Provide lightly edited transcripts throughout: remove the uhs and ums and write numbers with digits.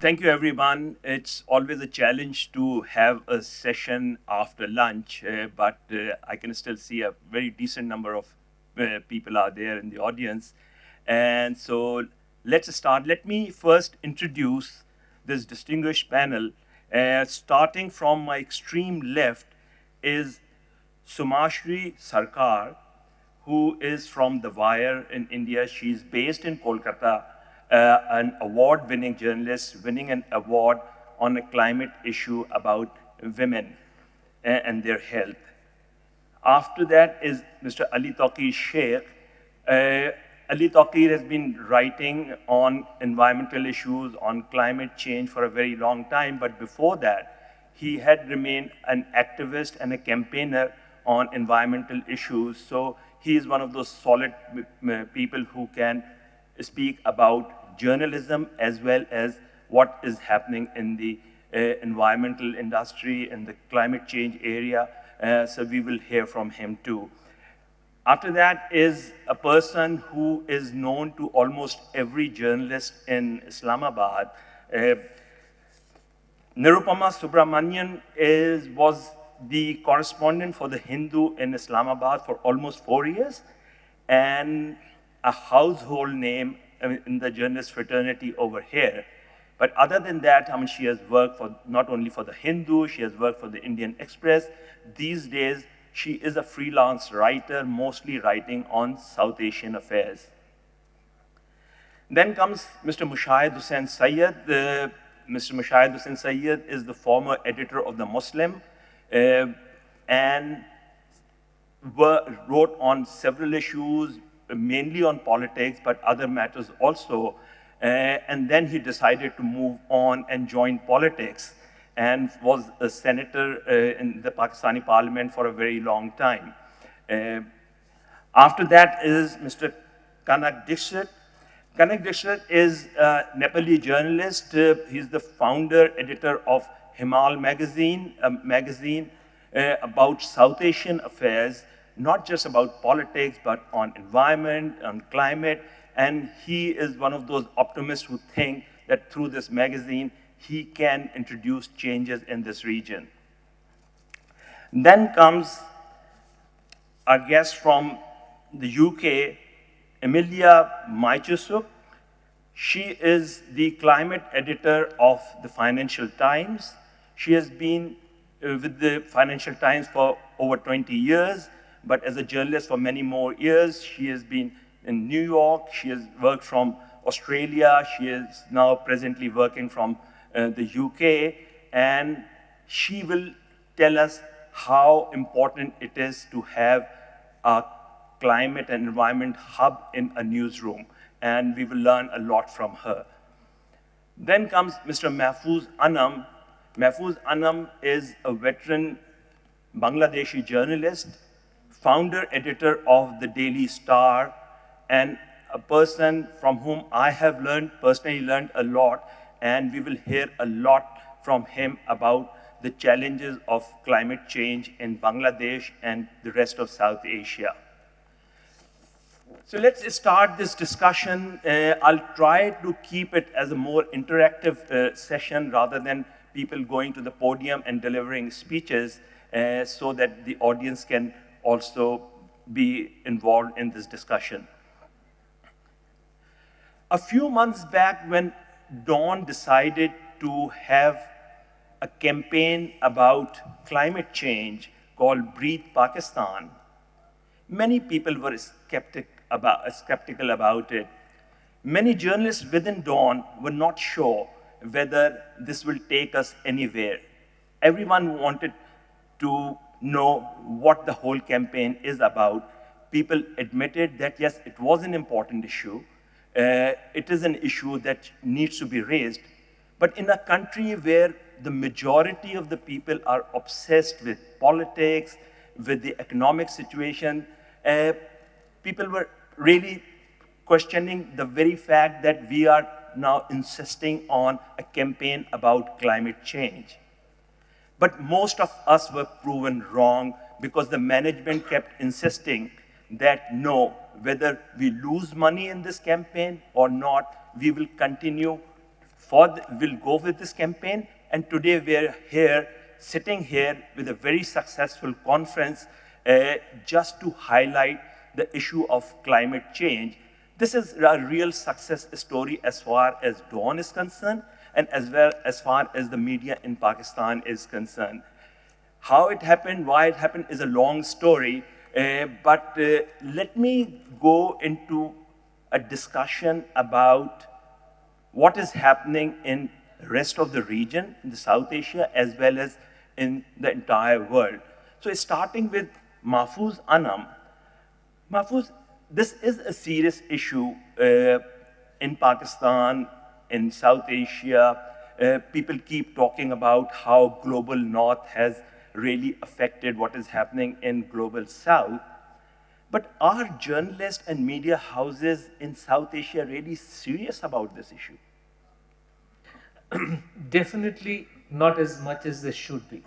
Thank you, everyone. It's always a challenge to have a session after lunch, but I can still see a very decent number of people are there in the audience. And so let's start. Let me first introduce this distinguished panel. Starting from my extreme left is Sumashri Sarkar, who is from The Wire in India. She's based in Kolkata, an award-winning journalist, winning an award on a climate issue about women and their health. After that is Mr. Ali Taqir Sheikh. Ali Taqir has been writing on environmental issues, on climate change for a very long time, but before that, he had remained an activist and a campaigner on environmental issues. So he is one of those solid people who can speak about journalism as well as what is happening in the environmental industry, in the climate change area. So we will hear from him too. After that is a person who is known to almost every journalist in Islamabad. Nirupama Subramanian was the correspondent for The Hindu in Islamabad for almost 4 years, and a household name in the journalist fraternity over here. But other than that, she has worked for not only for The Hindu, she has worked for the Indian Express. These days, she is a freelance writer, mostly writing on South Asian affairs. Then comes Mr. Mushahid Hussain Sayyed. Mr. Mushahid Hussain Sayyed is the former editor of The Muslim and wrote on several issues, mainly on politics, but other matters also. And then he decided to move on and join politics and was a senator in the Pakistani parliament for a very long time. After that is Mr. Kanak Dixit. Kanak Dixit is a Nepali journalist. He's the founder, editor of Himal magazine, a magazine about South Asian affairs, not just about politics, but on environment, on climate. And he is one of those optimists who think that through this magazine, he can introduce changes in this region. Then comes our guest from the UK, Emilia Maichusuk. She is the climate editor of the Financial Times. She has been with the Financial Times for over 20 years, but as a journalist for many more years. She has been in New York. She has worked from Australia. She is now presently working from the UK, and she will tell us how important it is to have a climate and environment hub in a newsroom, and we will learn a lot from her. Then comes Mr. Mahfouz Anam. Mahfouz Anam is a veteran Bangladeshi journalist, founder editor of the Daily Star, and a person from whom I have personally learned a lot, and we will hear a lot from him about the challenges of climate change in Bangladesh and the rest of South Asia. So let's start this discussion. I'll try to keep it as a more interactive session rather than people going to the podium and delivering speeches so that the audience can also be involved in this discussion. A few months back, when Dawn decided to have a campaign about climate change called Breathe Pakistan, many people were skeptical about it. Many journalists within Dawn were not sure whether this will take us anywhere. Everyone wanted to know what the whole campaign is about. People admitted that, yes, it was an important issue. It is an issue that needs to be raised. But in a country where the majority of the people are obsessed with politics, with the economic situation, people were really questioning the very fact that we are now insisting on a campaign about climate change. But most of us were proven wrong because the management kept insisting that no, whether we lose money in this campaign or not, we will continue will go with this campaign. And today we're here, sitting here with a very successful conference just to highlight the issue of climate change. This is a real success story as far as Dawn is concerned, and as well as far as the media in Pakistan is concerned. How it happened, why it happened is a long story, but let me go into a discussion about what is happening in the rest of the region, in the South Asia, as well as in the entire world. So starting with Mahfouz Anam. Mahfouz, this is a serious issue in Pakistan, in South Asia. People keep talking about how global North has really affected what is happening in global South. But are journalists and media houses in South Asia really serious about this issue? Definitely not as much as they should be.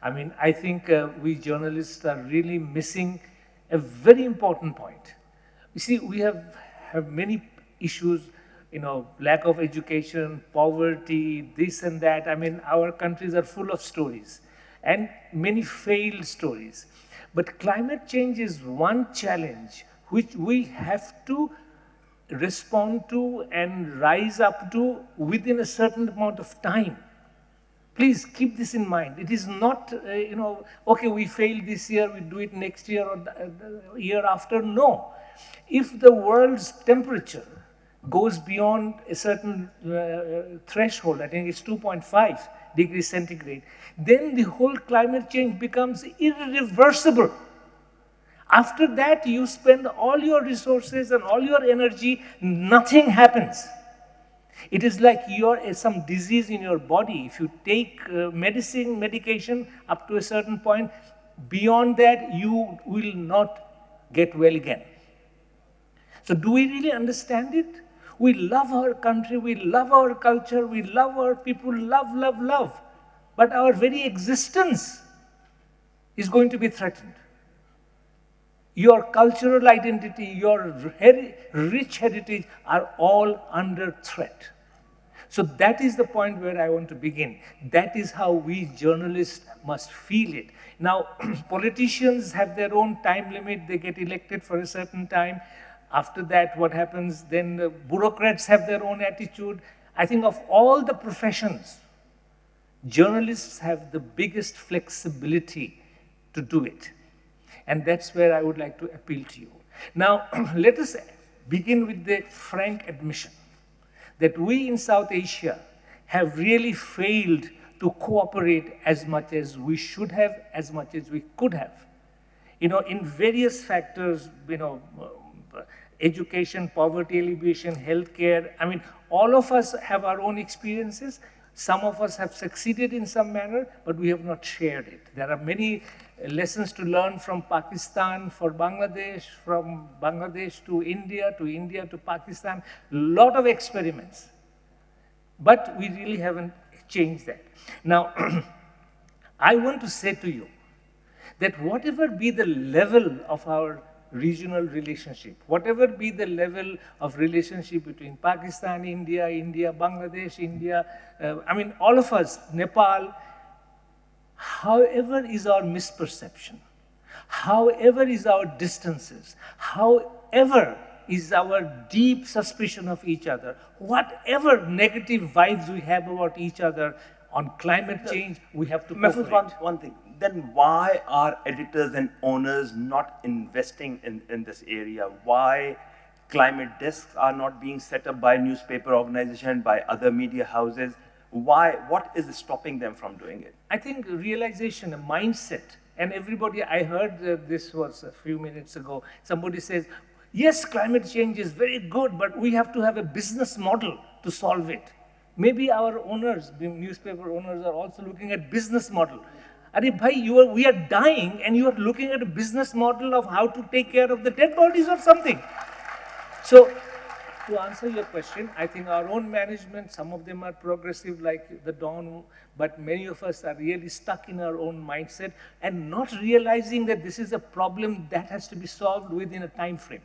I mean, I think we journalists are really missing a very important point. You see, we have many issues, you know, lack of education, poverty, this and that. I mean, our countries are full of stories and many failed stories. But climate change is one challenge which we have to respond to and rise up to within a certain amount of time. Please keep this in mind. It is not, you know, okay, we failed this year, we do it next year or the year after. No. If the world's temperature goes beyond a certain threshold, I think it's 2.5 degrees centigrade, then the whole climate change becomes irreversible. After that, you spend all your resources and all your energy, nothing happens. It is like some disease in your body. If you take medication up to a certain point, beyond that, you will not get well again. So do we really understand it? We love our country, we love our culture, we love our people, love, love, love. But our very existence is going to be threatened. Your cultural identity, your rich heritage are all under threat. So that is the point where I want to begin. That is how we journalists must feel it. Now, politicians have their own time limit. They get elected for a certain time. After that, what happens? Then bureaucrats have their own attitude. I think of all the professions, journalists have the biggest flexibility to do it. And that's where I would like to appeal to you. Now, let us begin with the frank admission that we in South Asia have really failed to cooperate as much as we should have, as much as we could have. You know, in various factors, you know, education, poverty alleviation, healthcare, I mean, all of us have our own experiences. Some of us have succeeded in some manner, but we have not shared it. There are many lessons to learn from Pakistan for Bangladesh, from Bangladesh to India to Pakistan, a lot of experiments. But we really haven't changed that. Now, I want to say to you that whatever be the level of our regional relationship, whatever be the level of relationship between Pakistan, India, Bangladesh, India, I mean, all of us, Nepal, however is our misperception, however is our distances, however is our deep suspicion of each other, whatever negative vibes we have about each other on climate change, we have to cooperate. One thing, then why are editors and owners not investing in this area? Why climate desks are not being set up by newspaper organizations, by other media houses? Why? What is stopping them from doing it? I think realization, a mindset, and everybody, I heard this was a few minutes ago, somebody says, yes, climate change is very good, but we have to have a business model to solve it. Maybe our owners, the newspaper owners, are also looking at business model. Arey bhai, we are dying and you are looking at a business model of how to take care of the dead bodies or something. So, to answer your question, I think our own management, some of them are progressive like the Dawn, but many of us are really stuck in our own mindset and not realizing that this is a problem that has to be solved within a time frame.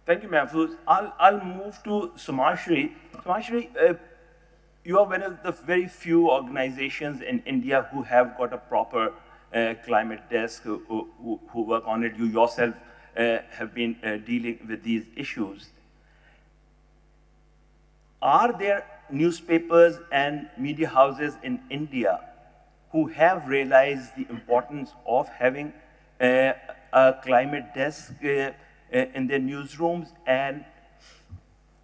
Thank you, Mahfouz. I'll move to Sumashri. So actually, you are one of the very few organizations in India who have got a proper climate desk who work on it. You yourself have been dealing with these issues. Are there newspapers and media houses in India who have realized the importance of having a climate desk in their newsrooms? And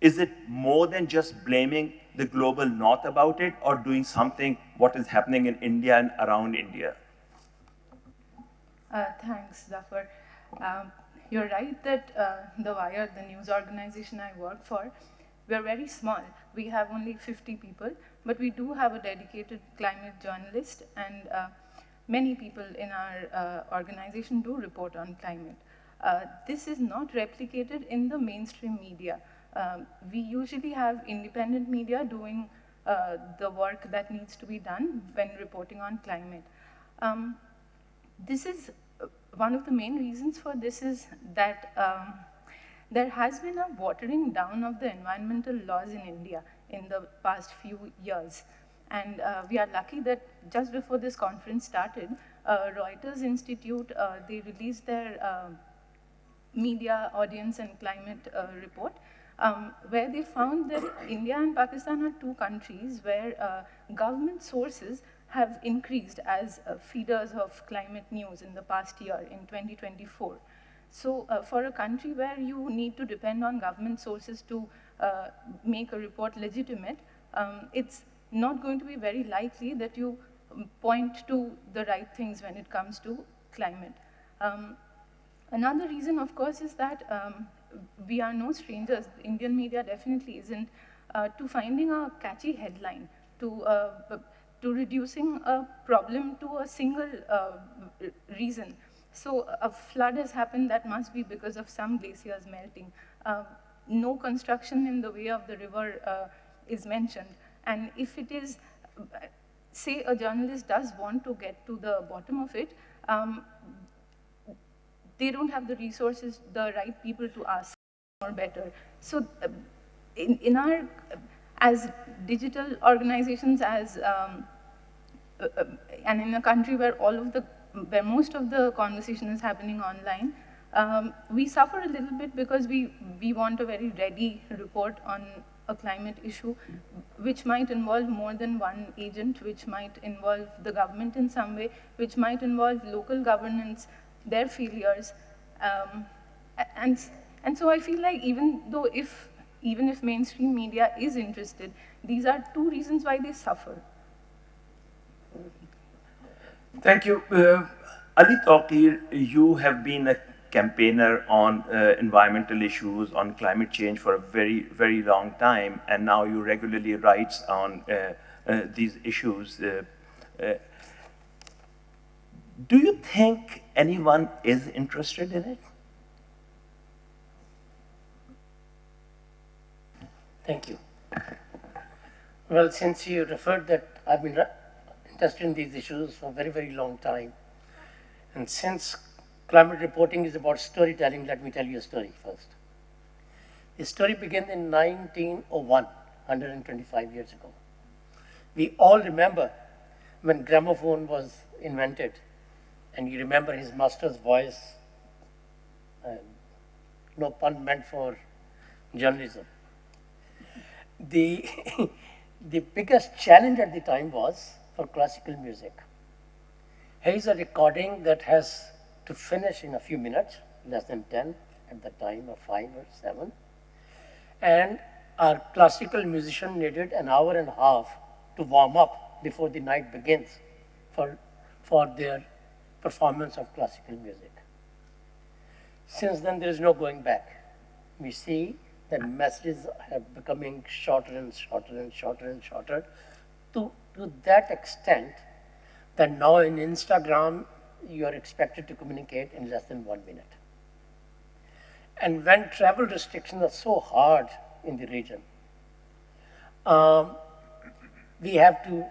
is it more than just blaming the global north about it, or doing something what is happening in India and around India? Thanks, Zafar. You're right that the Wire, the news organization I work for, we're very small. We have only 50 people, but we do have a dedicated climate journalist, and many people in our organization do report on climate. This is not replicated in the mainstream media. We usually have independent media doing the work that needs to be done when reporting on climate. This is one of the main reasons for this is that there has been a watering down of the environmental laws in India in the past few years. And we are lucky that just before this conference started, Reuters Institute, they released their media audience and climate report, where they found that India and Pakistan are two countries where government sources have increased as feeders of climate news in the past year, in 2024. So for a country where you need to depend on government sources to make a report legitimate, it's not going to be very likely that you point to the right things when it comes to climate. Another reason, of course, is that we are no strangers. The Indian media definitely isn't to finding a catchy headline, to reducing a problem to a single reason. So a flood has happened, that must be because of some glaciers melting. No construction in the way of the river is mentioned. And if it is, say a journalist does want to get to the bottom of it, they don't have the resources, the right people to ask or better. So in our, as digital organizations, as and in a country where where most of the conversation is happening online, we suffer a little bit because we want a very ready report on a climate issue, which might involve more than one agent, which might involve the government in some way, which might involve local governance, their failures. And so I feel like even if mainstream media is interested, these are two reasons why they suffer. Thank you. Ali Taqir, you have been a campaigner on environmental issues, on climate change for a very, very long time, and now you regularly write on these issues. Do you think anyone is interested in it? Thank you. Well, since you referred that I've been interested in these issues for a very, very long time, and since climate reporting is about storytelling, let me tell you a story first. The story began in 1901, 125 years ago. We all remember when gramophone was invented, and you remember his master's voice, no pun meant for journalism. The biggest challenge at the time was for classical music. Here is a recording that has to finish in a few minutes, less than 10 at the time, or 5 or 7. And our classical musician needed an hour and a half to warm up before the night begins for their performance of classical music. Since then, there is no going back. We see that messages are becoming shorter and shorter and shorter and shorter to that extent that now in Instagram, you are expected to communicate in less than 1 minute. And when travel restrictions are so hard in the region, we have to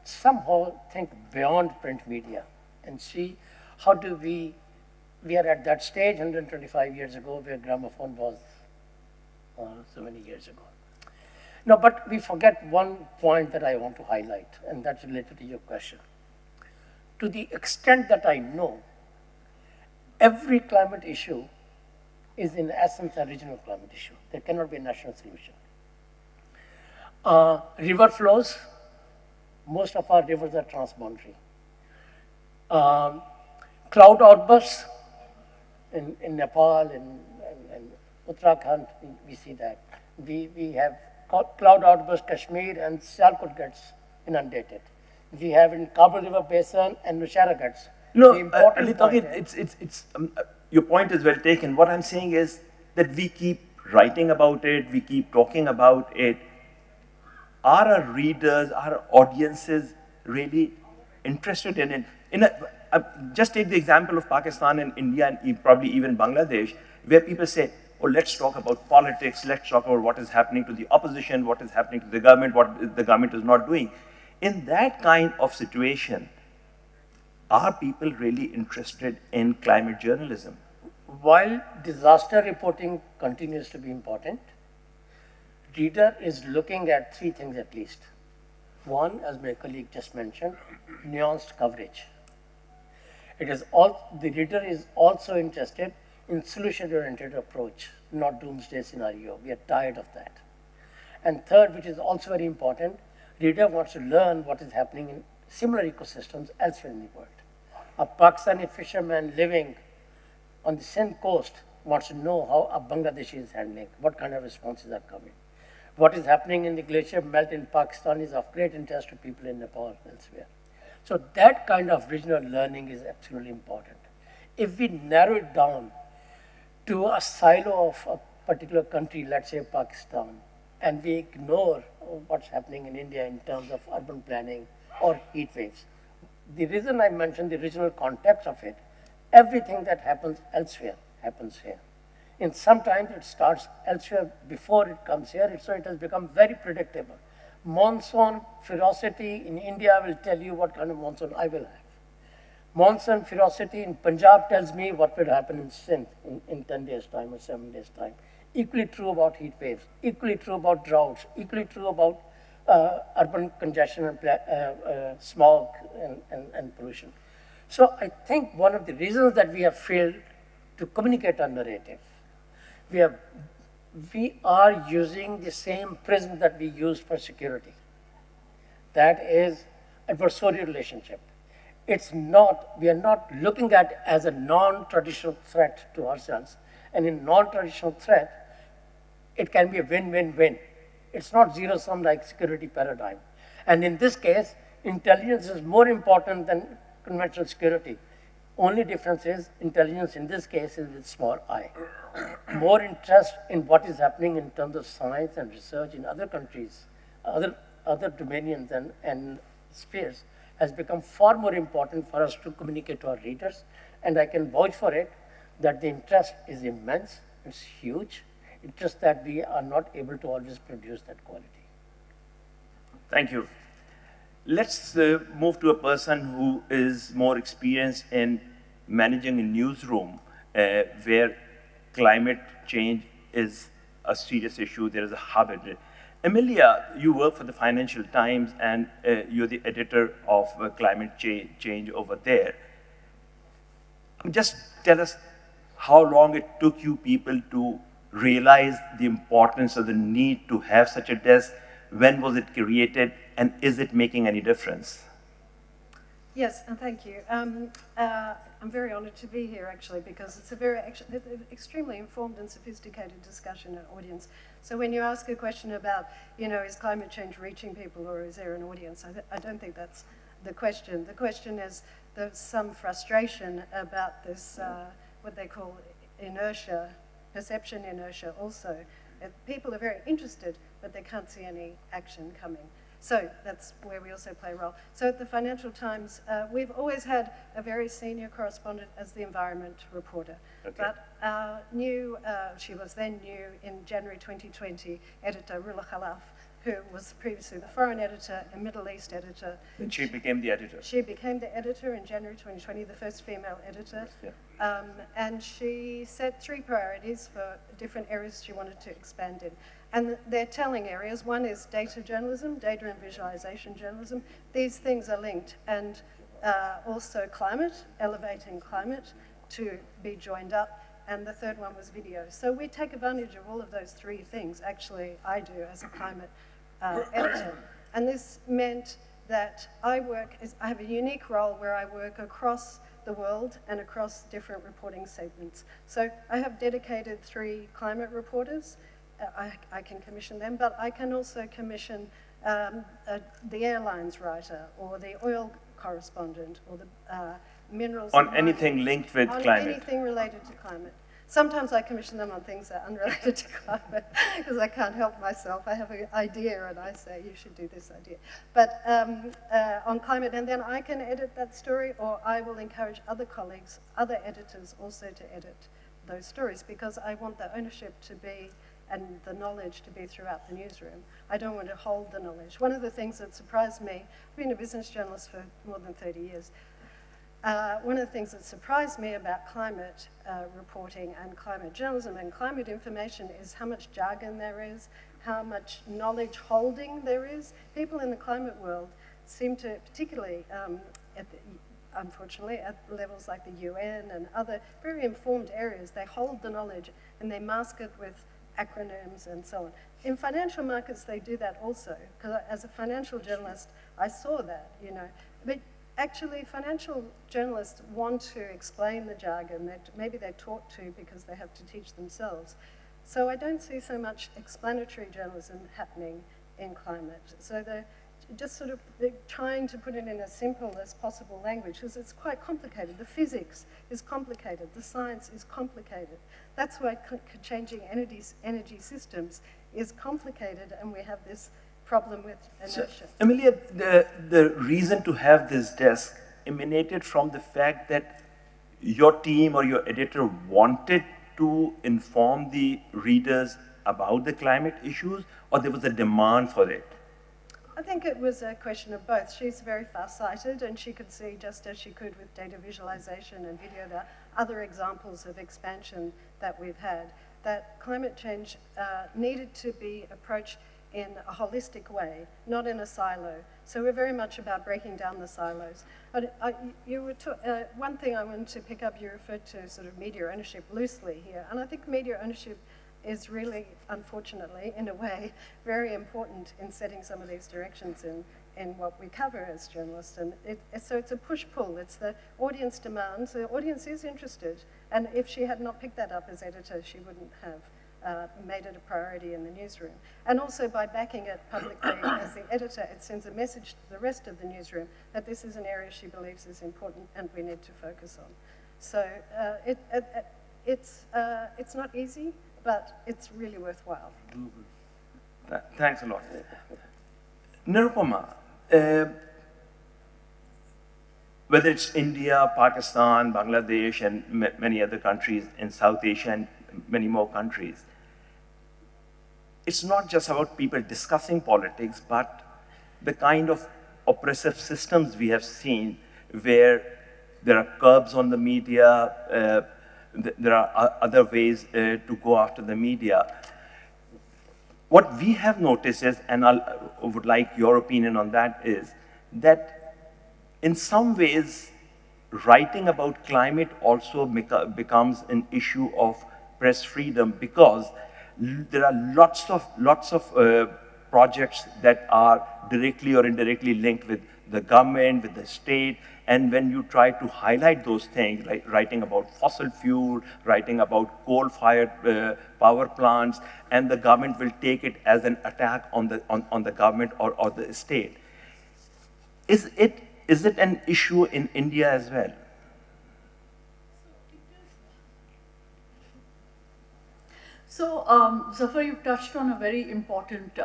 somehow think beyond print media and see how do we are at that stage 125 years ago where gramophone was so many years ago. No, but we forget one point that I want to highlight, and that's related to your question. To the extent that I know, every climate issue is in essence a regional climate issue. There cannot be a national solution. River flows, most of our rivers are transboundary. Cloud outbursts in Nepal and Uttarakhand, we see that. We have cloud outbursts, Kashmir and Sialkot gets inundated. We have in Kabul River Basin and Nushaira gets. No, The important point your point is well taken. What I'm saying is that we keep writing about it, we keep talking about it. Are our readers, our audiences really interested in it? Just take the example of Pakistan and India and probably even Bangladesh, where people say, oh, let's talk about politics, let's talk about what is happening to the opposition, what is happening to the government, what the government is not doing. In that kind of situation, are people really interested in climate journalism? While disaster reporting continues to be important, reader is looking at three things at least. One, as my colleague just mentioned, nuanced coverage. The reader is also interested in solution-oriented approach, not doomsday scenario. We are tired of that. And third, which is also very important, reader wants to learn what is happening in similar ecosystems elsewhere in the world. A Pakistani fisherman living on the same coast wants to know how a Bangladeshi is handling, what kind of responses are coming. What is happening in the glacier melt in Pakistan is of great interest to people in Nepal and elsewhere. So that kind of regional learning is absolutely important. If we narrow it down to a silo of a particular country, let's say Pakistan, and we ignore what's happening in India in terms of urban planning or heat waves, the reason I mentioned the regional context of it, everything that happens elsewhere happens here. In sometimes it starts elsewhere before it comes here, so it has become very predictable. Monsoon ferocity in India will tell you what kind of monsoon I will have. Monsoon ferocity in Punjab tells me what will happen in Sindh in 10 days' time or 7 days' time. Equally true about heat waves, equally true about droughts, equally true about urban congestion and smog and pollution. So I think one of the reasons that we have failed to communicate our narrative, we are using the same prism that we used for security. That is adversarial relationship. We are not looking at it as a non-traditional threat to ourselves. And in non-traditional threat, it can be a win-win-win. It's not zero-sum like security paradigm. And in this case, intelligence is more important than conventional security. Only difference is intelligence in this case is with small I. More interest in what is happening in terms of science and research in other countries, other dominions and spheres has become far more important for us to communicate to our readers. And I can vouch for it that the interest is immense, it's huge. It's just that we are not able to always produce that quality. Thank you. Let's move to a person who is more experienced in managing a newsroom where climate change is a serious issue. There is a habit. Emilia, you work for the Financial Times and you're the editor of climate change over there. Just tell us how long it took you people to realize the importance or the need to have such a desk. When was it created, and is it making any difference? Yes, and thank you. I'm very honored to be here, actually, because it's extremely informed and sophisticated discussion and audience. So when you ask a question about, is climate change reaching people or is there an audience, I don't think that's the question. The question is there's some frustration about this, what they call inertia, perception inertia also. People are very interested, but they can't see any action coming. So that's where we also play a role. So at the Financial Times, we've always had a very senior correspondent as the environment reporter. Okay. But our new, she was then new in January 2020, editor Rula Khalaf, who was previously the foreign editor and Middle East editor. And she became the editor. She became the editor in January 2020, the first female editor. Yeah. And she set 3 priorities for different areas she wanted to expand in. And they're telling areas. One is data journalism, data and visualization journalism. These things are linked. And also climate, elevating climate to be joined up. And the third one was video. So we take advantage of all of those three things. Actually, I do as a climate editor. And this meant that I have a unique role where I work across the world and across different reporting segments. So I have dedicated 3 climate reporters. I can commission them, but I can also commission the airlines writer or the oil correspondent or the minerals. On anything linked with climate. On anything related to climate. Sometimes I commission them on things that are unrelated to climate because I can't help myself. I have an idea and I say, you should do this idea. But on climate, and then I can edit that story, or I will encourage other colleagues, other editors also to edit those stories, because I want the ownership to be and the knowledge to be throughout the newsroom. I don't want to hold the knowledge. One of the things that surprised me, I've been a business journalist for more than 30 years, one of the things that surprised me about climate reporting and climate journalism and climate information is how much jargon there is, how much knowledge holding there is. People in the climate world seem to, particularly unfortunately, at levels like the UN and other very informed areas, they hold the knowledge and they mask it with acronyms and so on. In financial markets, they do that also, because as a financial journalist, I saw that, you know. But actually, financial journalists want to explain the jargon that maybe they're taught to because they have to teach themselves. So I don't see so much explanatory journalism happening in climate. So they're just sort of trying to put it in as simple as possible language, because it's quite complicated. The physics is complicated. The science is complicated. That's why changing energy systems is complicated, and we have this problem with inertia. So, Amelia, the reason to have this desk emanated from the fact that your team or your editor wanted to inform the readers about the climate issues, or there was a demand for it? I think it was a question of both. She's very far-sighted, and she could see, just as she could with data visualization and video, the other examples of expansion that we've had, that climate change needed to be approached in a holistic way, not in a silo. So we're very much about breaking down the silos. But one thing I wanted to pick up, you referred to sort of media ownership loosely here, and I think media ownership is really, unfortunately, in a way, very important in setting some of these directions in what we cover as journalists. And so it's a push-pull. It's the audience demands. The audience is interested. And if she had not picked that up as editor, she wouldn't have made it a priority in the newsroom. And also by backing it publicly as the editor, it sends a message to the rest of the newsroom that this is an area she believes is important and we need to focus on. So it's not easy, but it's really worthwhile. Thanks a lot. Nirupama, whether it's India, Pakistan, Bangladesh, and many other countries in South Asia and many more countries, it's not just about people discussing politics, but the kind of oppressive systems we have seen where there are curbs on the media, there are other ways to go after the media. What we have noticed is, and I would like your opinion on that, is that in some ways, writing about climate also becomes an issue of press freedom, because there are lots of projects that are directly or indirectly linked with the government, with the state, and when you try to highlight those things, like writing about fossil fuel, writing about coal-fired power plants, and the government will take it as an attack on the government or the state. Is it an issue in India as well? So, Zafar, you've touched on a very important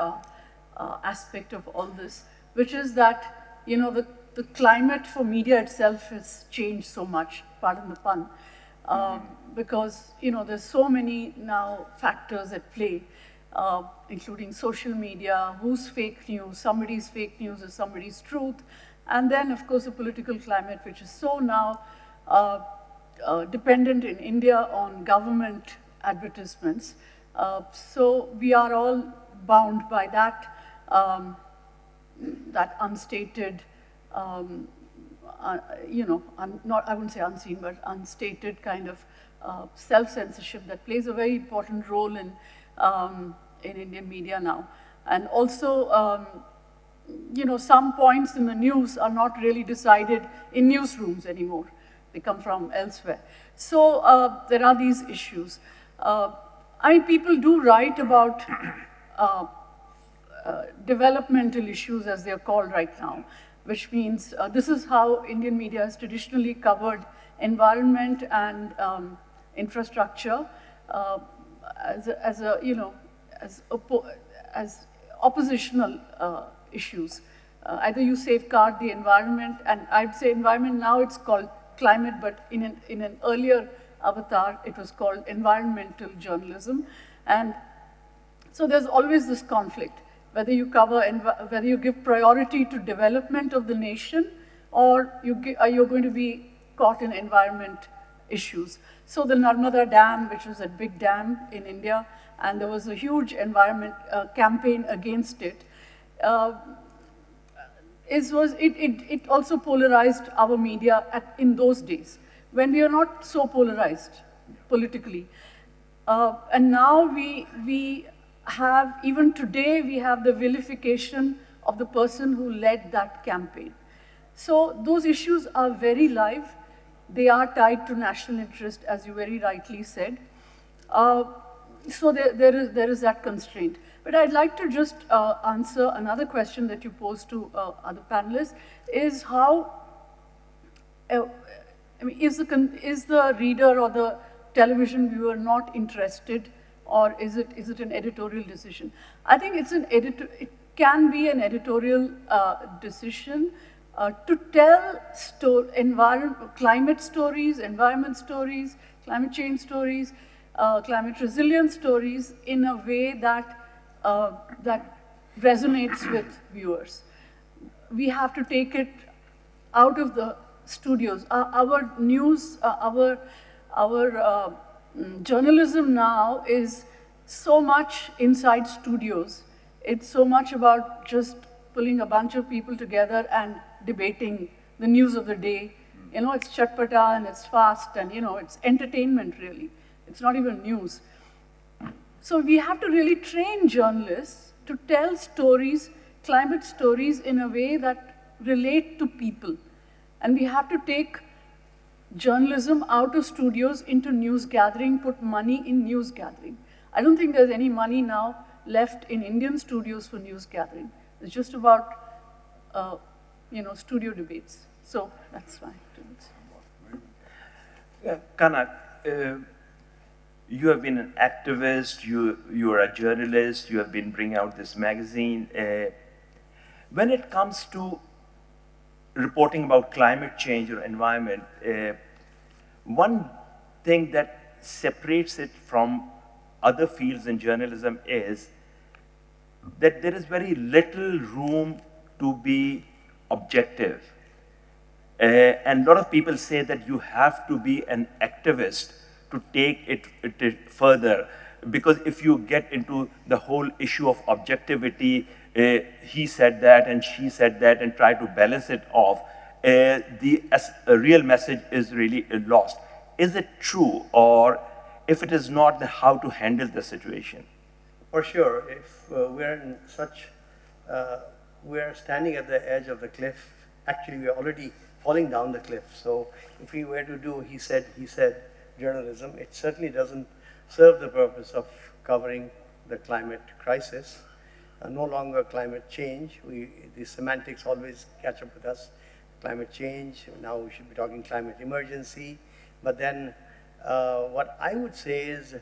aspect of all this, which is that, you know, the climate for media itself has changed so much, pardon the pun, because, you know, there's so many now factors at play, including social media, who's fake news, somebody's fake news is somebody's truth, and then, of course, the political climate, which is so now dependent in India on government advertisements, So we are all bound by that, that unstated, I wouldn't say unseen, but unstated kind of self-censorship that plays a very important role in Indian media now. And also, some points in the news are not really decided in newsrooms anymore. They come from elsewhere. So there are these issues. People do write about developmental issues, as they're called right now, which means this is how Indian media has traditionally covered environment and infrastructure as oppositional issues. Either you safeguard the environment, and I'd say environment now it's called climate, but in an earlier avatar it was called environmental journalism. And so there's always this conflict, whether you whether you give priority to development of the nation, or you're going to be caught in environment issues. So the Narmada Dam, which was a big dam in India, and there was a huge environment campaign against it. It also polarized our media in those days, when we are not so polarized politically. And now we have, even today, we have the vilification of the person who led that campaign. So those issues are very live. They are tied to national interest, as you very rightly said. So there is that constraint. But I'd like to just answer another question that you posed to other panelists, is how, is the reader or the television viewer not interested, or is it an editorial decision? I think it can be an editorial decision to tell climate stories, environment stories, climate change stories, climate resilience stories in a way that resonates with viewers. We have to take it out of the studios. Our news, our journalism now is so much inside studios. It's so much about just pulling a bunch of people together and debating the news of the day. It's chatpata and it's fast and, it's entertainment really. It's not even news. So we have to really train journalists to tell stories, climate stories, in a way that relate to people. And we have to take journalism out of studios into news gathering, put money in news gathering. I don't think there's any money now left in Indian studios for news gathering. It's just about, studio debates. So that's fine. Kanak, you have been an activist, you are a journalist, you have been bringing out this magazine. When it comes to reporting about climate change or environment, one thing that separates it from other fields in journalism is that there is very little room to be objective. And a lot of people say that you have to be an activist to take it further, because if you get into the whole issue of objectivity, he said that and she said that, and try to balance it off, the real message is really lost. Is it true? Or if it is not, then how to handle the situation? For sure. If we're in such, we're standing at the edge of the cliff. Actually, we're already falling down the cliff. So if we were to do he said journalism, it certainly doesn't serve the purpose of covering the climate crisis. No longer climate change. The semantics always catch up with us. Climate change, now we should be talking climate emergency. But then what I would say is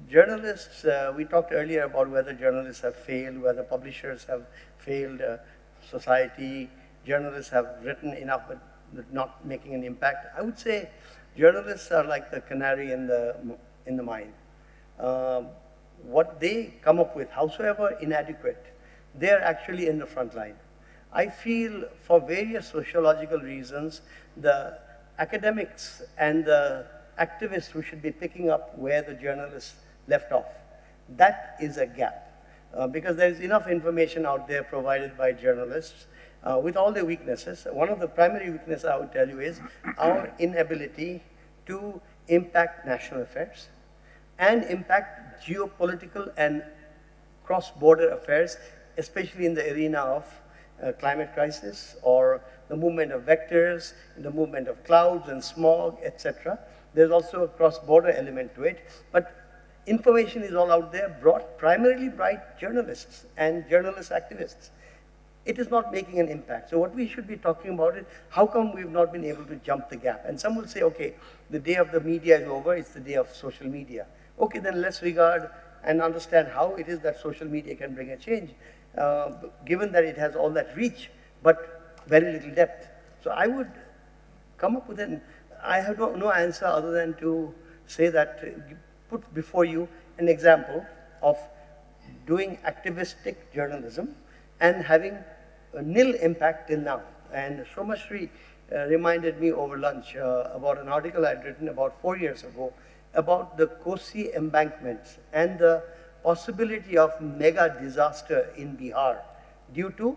journalists, we talked earlier about whether journalists have failed, whether publishers have failed society, journalists have written enough but not making an impact. I would say journalists are like the canary in the mine. What they come up with, howsoever inadequate, they're actually in the front line. I feel for various sociological reasons, the academics and the activists who should be picking up where the journalists left off That is a gap. Because there is enough information out there provided by journalists with all their weaknesses. One of the primary weaknesses I would tell you is our inability to impact national affairs and impact geopolitical and cross-border affairs, especially in the arena of climate crisis or the movement of vectors, the movement of clouds and smog, etc. There's also a cross-border element to it. But information is all out there, brought primarily by journalists and journalist activists. It is not making an impact. So what we should be talking about is, how come we've not been able to jump the gap? And some will say, okay, the day of the media is over, it's the day of social media. Okay, then let's regard and understand how it is that social media can bring a change, given that it has all that reach, but very little depth. So I would come up with I have no answer other than to say that, put before you an example of doing activistic journalism and having a nil impact till now. And Shoma Shri reminded me over lunch about an article I'd written about 4 years ago about the Kosi embankments and the possibility of mega disaster in Bihar due to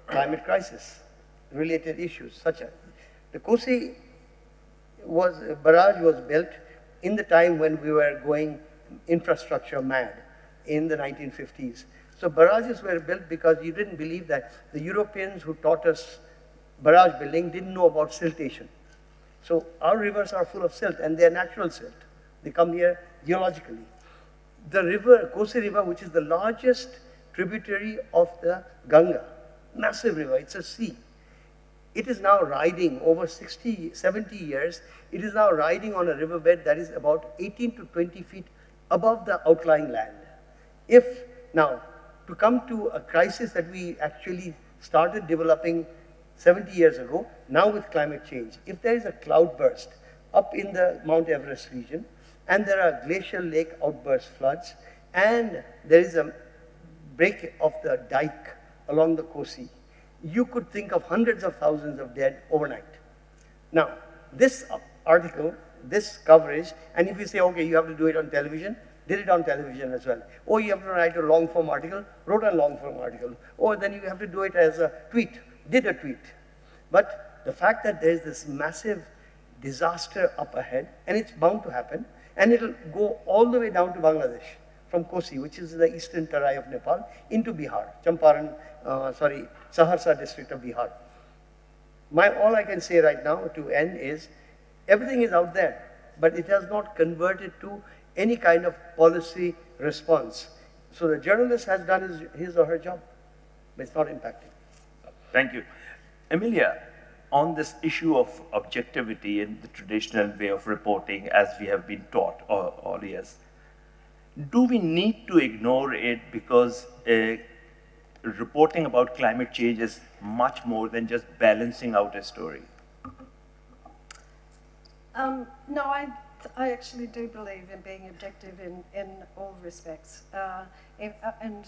climate crisis related issues such as the Kosi barrage was built in the time when we were going infrastructure mad in the 1950s. So barrages were built because you didn't believe that the Europeans who taught us barrage building didn't know about siltation. So our rivers are full of silt and they're natural silt. They come here geologically. The river, Kosi River, which is the largest tributary of the Ganga, massive river, it's a sea. It is now riding over 60, 70 years, it is now riding on a riverbed that is about 18 to 20 feet above the outlying land. Now, to come to a crisis that we actually started developing 70 years ago, now with climate change, if there is a cloud burst up in the Mount Everest region, and there are glacial lake outburst floods, and there is a break of the dike along the Kosi, you could think of hundreds of thousands of dead overnight. Now, this article, this coverage, and if you say, okay, you have to do it on television, did it on television as well. Or you have to write a long form article, wrote a long form article. Or then you have to do it as a tweet, did a tweet. But the fact that there is this massive disaster up ahead, and it's bound to happen, and it'll go all the way down to Bangladesh, from Kosi, which is the eastern Tarai of Nepal, into Bihar, Saharsa district of Bihar. All I can say right now to end is, everything is out there, but it has not converted to any kind of policy response. So the journalist has done his or her job, but it's not impacting. Thank you. Emilia, on this issue of objectivity in the traditional way of reporting as we have been taught all years, do we need to ignore it because reporting about climate change is much more than just balancing out a story? No, I actually do believe in being objective in all respects, and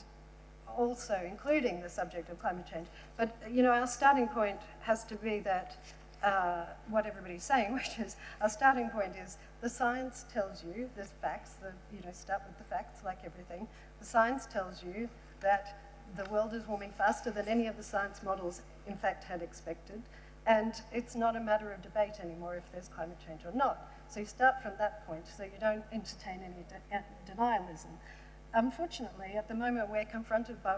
also including the subject of climate change. But, our starting point has to be that, what everybody's saying, which is, our starting point is the science tells you, there's facts, start with the facts like everything. The science tells you that the world is warming faster than any of the science models in fact had expected. And it's not a matter of debate anymore if there's climate change or not. So you start from that point, so you don't entertain any denialism. Unfortunately, at the moment we're confronted by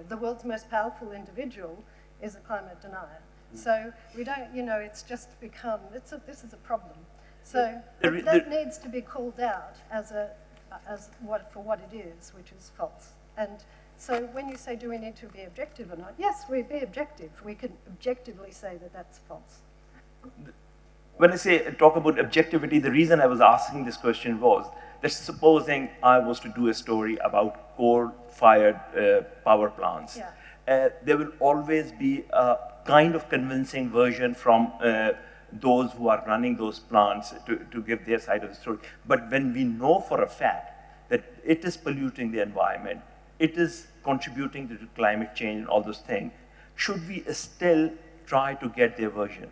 the world's most powerful individual is a climate denier. So we don't, it's just become, this is a problem. So that needs to be called out for what it is, which is false. And so when you say, do we need to be objective or not? Yes, we be objective. We can objectively say that that's false. When I talk about objectivity, the reason I was asking this question was that supposing I was to do a story about coal-fired power plants, there will always be a kind of convincing version from those who are running those plants to give their side of the story. But when we know for a fact that it is polluting the environment, it is contributing to climate change and all those things, should we still try to get their version?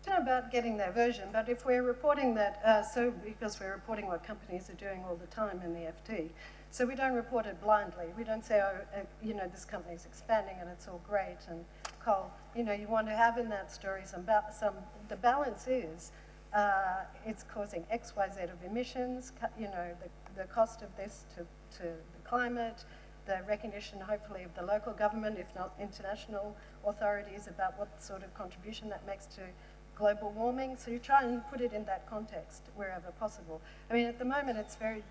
don't know about getting their version, but if we're reporting that, because we're reporting what companies are doing all the time in the FT, so we don't report it blindly. We don't say, this company's expanding and it's all great and coal. You want to have in that story the balance is, it's causing X, Y, Z of emissions, the cost of this to the climate, the recognition, hopefully, of the local government, if not international authorities, about what sort of contribution that makes to global warming. So you try and put it in that context wherever possible. I mean, at the moment, it's very,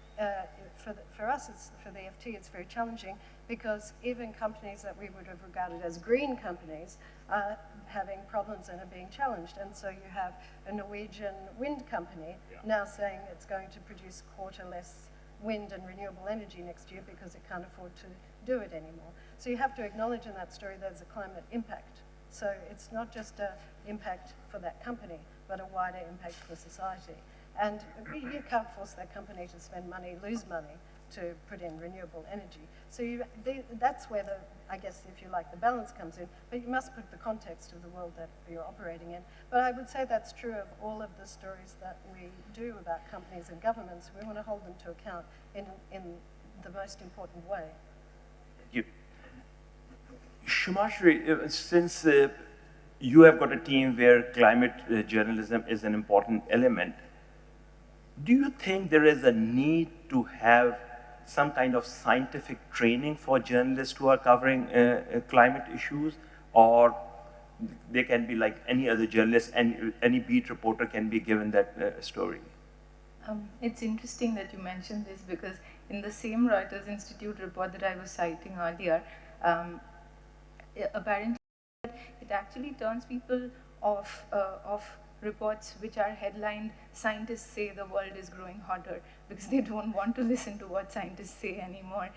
for us, for the FT, it's very challenging because even companies that we would have regarded as green companies are having problems and are being challenged. And so you have a Norwegian wind company now saying it's going to produce a quarter less wind and renewable energy next year because it can't afford to do it anymore. So you have to acknowledge in that story there's a climate impact. So it's not just an impact for that company, but a wider impact for society. And you can't force that company to spend money, lose money, to put in renewable energy. So that's where I guess, if you like, the balance comes in, but you must put the context of the world that you're operating in. But I would say that's true of all of the stories that we do about companies and governments. We want to hold them to account in the most important way. Thank you. Shumashri, since you have got a team where climate journalism is an important element, do you think there is a need to have some kind of scientific training for journalists who are covering climate issues, or they can be like any other journalist and any beat reporter can be given that story? It's interesting that you mentioned this because in the same Reuters Institute report that I was citing earlier, apparently it actually turns people off reports which are headlined, "Scientists say the world is growing hotter," because they don't want to listen to what scientists say anymore.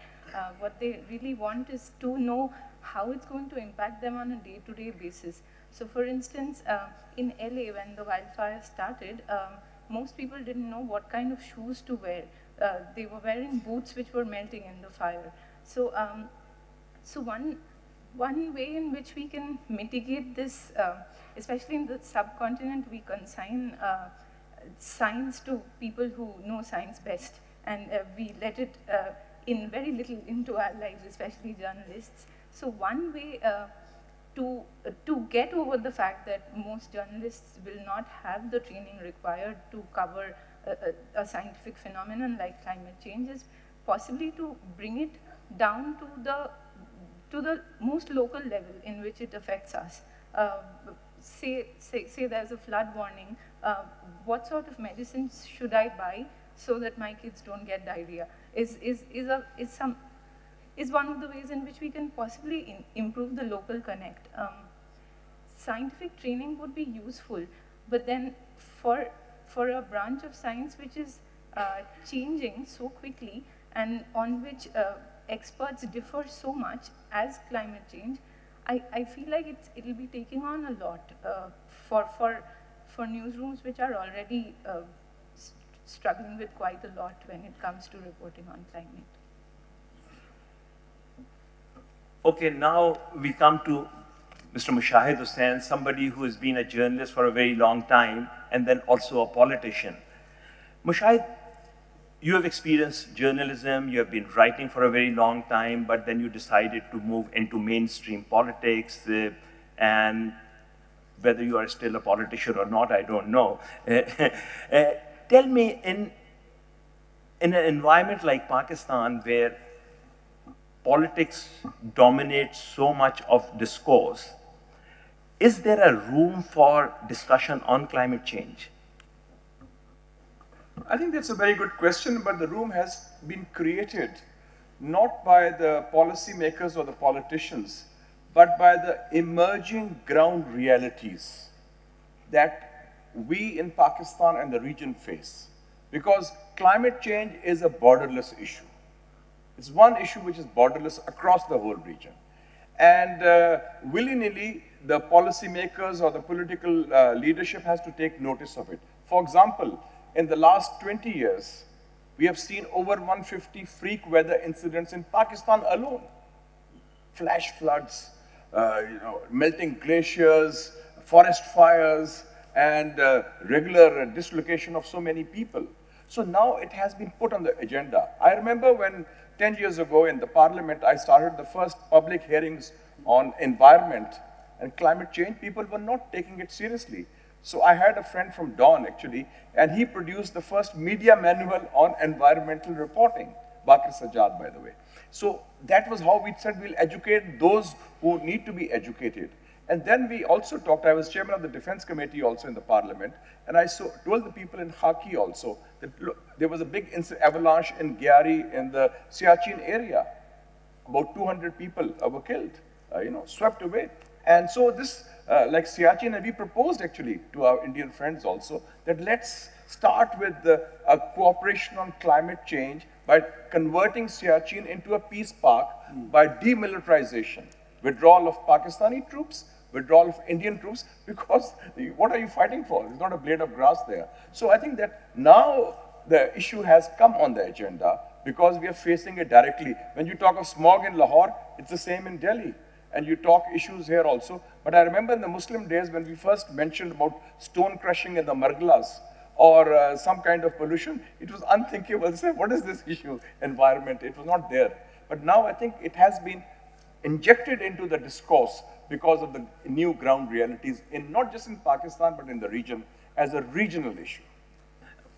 What they really want is to know how it's going to impact them on a day-to-day basis. So for instance, in LA, when the wildfire started, most people didn't know what kind of shoes to wear. They were wearing boots which were melting in the fire. So, one way in which we can mitigate this, especially in the subcontinent, we consign science to people who know science best, and we let it in very little into our lives, especially journalists. So one way to get over the fact that most journalists will not have the training required to cover a scientific phenomenon like climate change is possibly to bring it down to the most local level in which it affects us. Say there's a flood warning, what sort of medicines should I buy so that my kids don't get diarrhea? Is one of the ways in which we can possibly improve the local connect. Scientific training would be useful, but then for a branch of science which is changing so quickly and on which experts differ so much as climate change, I feel like it'll be taking on a lot for newsrooms which are already struggling with quite a lot when it comes to reporting on climate. Okay, now we come to Mr. Mushahid Hussain, somebody who has been a journalist for a very long time and then also a politician. Mushahid, you have experienced journalism, you have been writing for a very long time, but then you decided to move into mainstream politics, and whether you are still a politician or not, I don't know. Tell me, in an environment like Pakistan where politics dominates so much of discourse, is there a room for discussion on climate change? I think that's a very good question, but the room has been created not by the policymakers or the politicians, but by the emerging ground realities that we in Pakistan and the region face. Because climate change is a borderless issue. It's one issue which is borderless across the whole region. And willy-nilly, the policymakers or the political leadership has to take notice of it. For example, in the last 20 years, we have seen over 150 freak weather incidents in Pakistan alone. Flash floods, melting glaciers, forest fires, and regular dislocation of so many people. So now it has been put on the agenda. I remember when 10 years ago in the parliament, I started the first public hearings on environment and climate change. People were not taking it seriously. So I had a friend from Dawn actually, and he produced the first media manual on environmental reporting, Bakr Sajjad, by the way. So that was how we said we'll educate those who need to be educated. And then we also talked, I was chairman of the defense committee also in the parliament, and I told the people in Khaki also that look, there was a big avalanche in Gyari in the Siachen area. About 200 people were killed, swept away. And so this, like Siachen, and we proposed actually to our Indian friends also that let's start with a cooperation on climate change by converting Siachen into a peace park by demilitarization, withdrawal of Pakistani troops, withdrawal of Indian troops, because what are you fighting for? There's not a blade of grass there. So I think that now the issue has come on the agenda because we are facing it directly. When you talk of smog in Lahore, it's the same in Delhi. And you talk issues here also. But I remember in the Muslim days when we first mentioned about stone crushing in the Margalas or some kind of pollution, it was unthinkable. Say, what is this issue, environment? It was not there. But now I think it has been injected into the discourse because of the new ground realities, not just in Pakistan, but in the region, as a regional issue.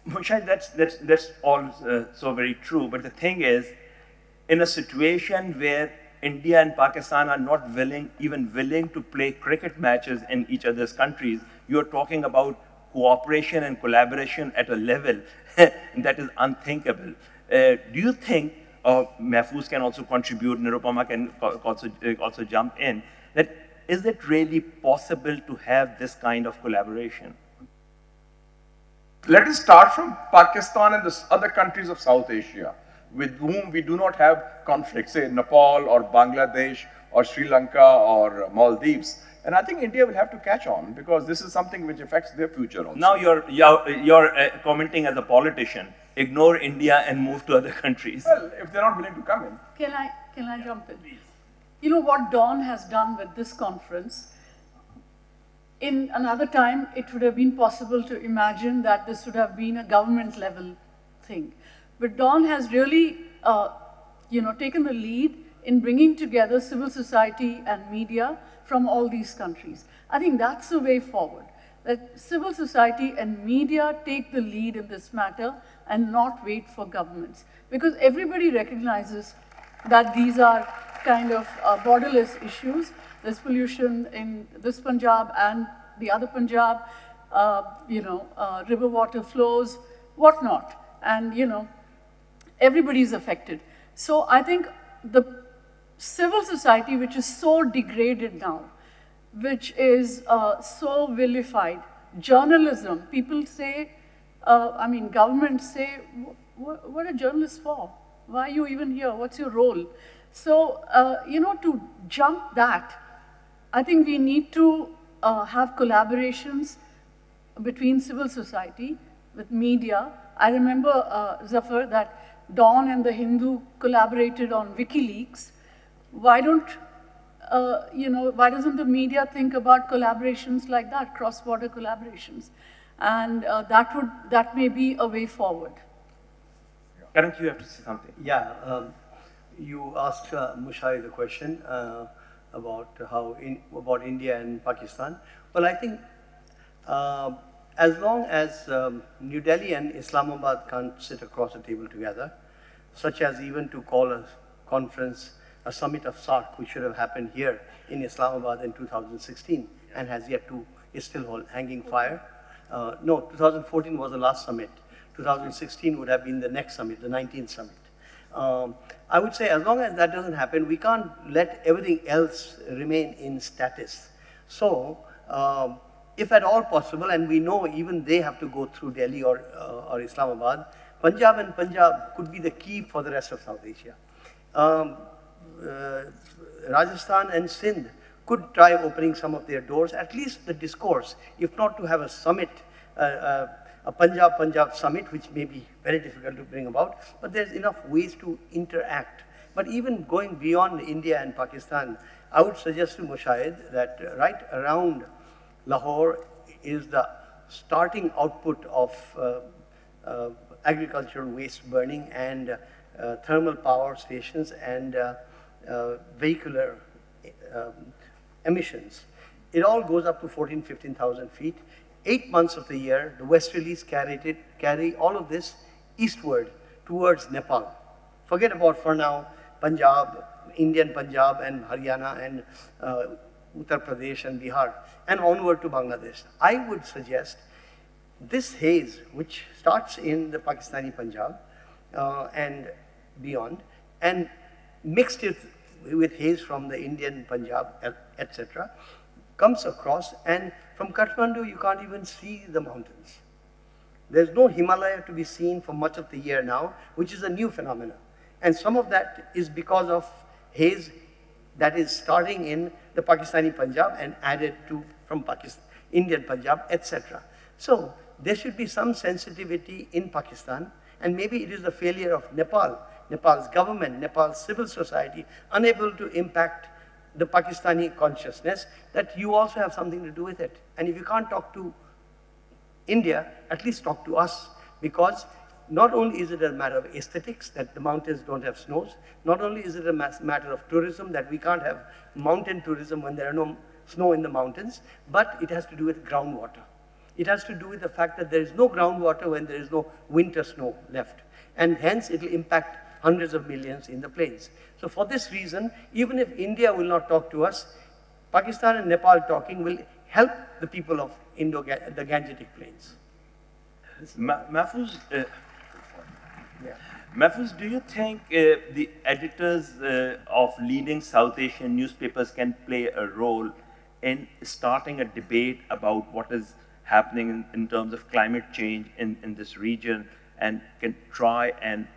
Mushahid, that's all so very true. But the thing is, in a situation where India and Pakistan are not even willing to play cricket matches in each other's countries, you're talking about cooperation and collaboration at a level that is unthinkable. Do you think, Mahfouz can also contribute, Nirupama can also jump in, that is it really possible to have this kind of collaboration? Let us start from Pakistan and the other countries of South Asia with whom we do not have conflict, say Nepal or Bangladesh or Sri Lanka or Maldives. And I think India will have to catch on because this is something which affects their future also. Now you're commenting as a politician. Ignore India and move to other countries. Well, if they're not willing to come in. Can I jump in? You know what Dawn has done with this conference? In another time, it would have been possible to imagine that this would have been a government level thing. But Dawn has really, taken the lead in bringing together civil society and media from all these countries. I think that's the way forward, that civil society and media take the lead in this matter and not wait for governments. Because everybody recognizes that these are kind of borderless issues. There's pollution in this Punjab and the other Punjab, river water flows, whatnot. And, everybody's affected. So I think the civil society, which is so degraded now, which is so vilified, journalism, people say, governments say, what are journalists for? Why are you even here? What's your role? So, to jump that, I think we need to have collaborations between civil society with media. I remember, Zafar, that Dawn and the Hindu collaborated on WikiLeaks. Why doesn't the media think about collaborations like that, cross-border collaborations? And that may be a way forward. Karan, you have to say something. Yeah, you asked Mushahid the question about about India and Pakistan. Well, I think as long as New Delhi and Islamabad can't sit across a table together, such as even to call a conference, a summit of SARC, which should have happened here in Islamabad in 2016 and is still hanging fire. No, 2014 was the last summit. 2016 would have been the next summit, the 19th summit. I would say as long as that doesn't happen, we can't let everything else remain in status. So, if at all possible, and we know even they have to go through Delhi or Islamabad, Punjab could be the key for the rest of South Asia. Rajasthan and Sindh could try opening some of their doors, at least the discourse, if not to have a summit, a Punjab summit, which may be very difficult to bring about, but there's enough ways to interact. But even going beyond India and Pakistan, I would suggest to Mushahid that right around Lahore is the starting output of agricultural waste burning and thermal power stations and vehicular emissions. It all goes up to 14,000, 15,000 feet. 8 months of the year, the westerlies carry all of this eastward towards Nepal. Forget about for now Punjab, Indian Punjab and Haryana and Uttar Pradesh and Bihar and onward to Bangladesh. I would suggest this haze, which starts in the Pakistani Punjab and beyond, and mixed it with haze from the Indian Punjab, etc., comes across, and from Kathmandu you can't even see the mountains. There's no Himalaya to be seen for much of the year now, which is a new phenomenon. And some of that is because of haze that is starting in the Pakistani Punjab and added to from Indian Punjab, etc. So there should be some sensitivity in Pakistan, and maybe it is the failure of Nepal, Nepal's government, Nepal's civil society, unable to impact the Pakistani consciousness, that you also have something to do with it. And if you can't talk to India, at least talk to us, because not only is it a matter of aesthetics, that the mountains don't have snows, not only is it a matter of tourism, that we can't have mountain tourism when there are no snow in the mountains, but it has to do with groundwater. It has to do with the fact that there is no groundwater when there is no winter snow left. And hence it will impact hundreds of millions in the plains. So for this reason, even if India will not talk to us, Pakistan and Nepal talking will help the people of the Gangetic Plains. Mahfouz, Mahfouz, do you think the editors of leading South Asian newspapers can play a role in starting a debate about what is happening in terms of climate change in this region, and can try and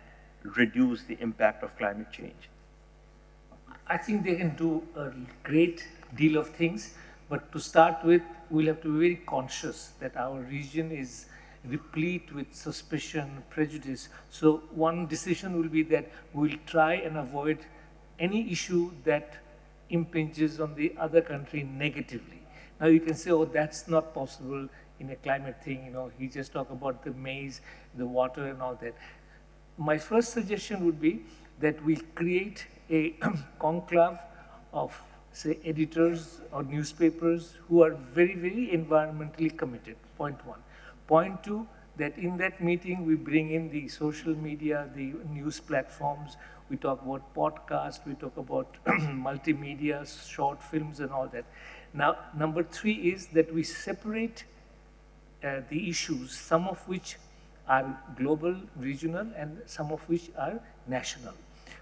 reduce the impact of climate change? I think they can do a great deal of things, but to start with, we'll have to be very conscious that our region is replete with suspicion, prejudice. So one decision will be that we'll try and avoid any issue that impinges on the other country negatively. Now you can say, oh, that's not possible in a climate thing, you know, he just talked about the maize, the water and all that. My first suggestion would be that we create a conclave of, say, editors or newspapers who are very, very environmentally committed, point one. Point two, that in that meeting we bring in the social media, the news platforms, we talk about podcasts, we talk about multimedia, short films and all that. Now, number three is that we separate the issues, some of which are global, regional, and some of which are national.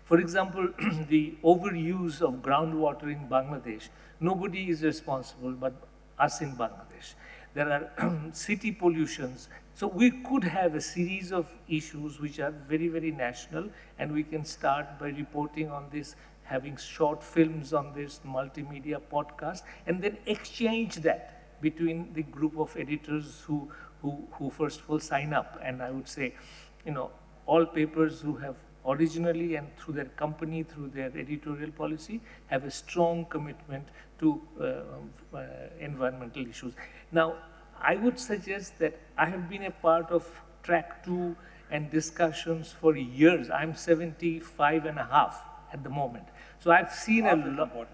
For example, the overuse of groundwater in Bangladesh, nobody is responsible but us in Bangladesh. There are city pollutions. So we could have a series of issues which are very, very national, and we can start by reporting on this, having short films on this, multimedia podcast, and then exchange that between the group of editors who first of all sign up. And I would say, you know, all papers who have originally and through their company, through their editorial policy, have a strong commitment to environmental issues. Now, I would suggest that I have been a part of track 2 and discussions for years. I'm 75 and a half at the moment. So I've seen a lot.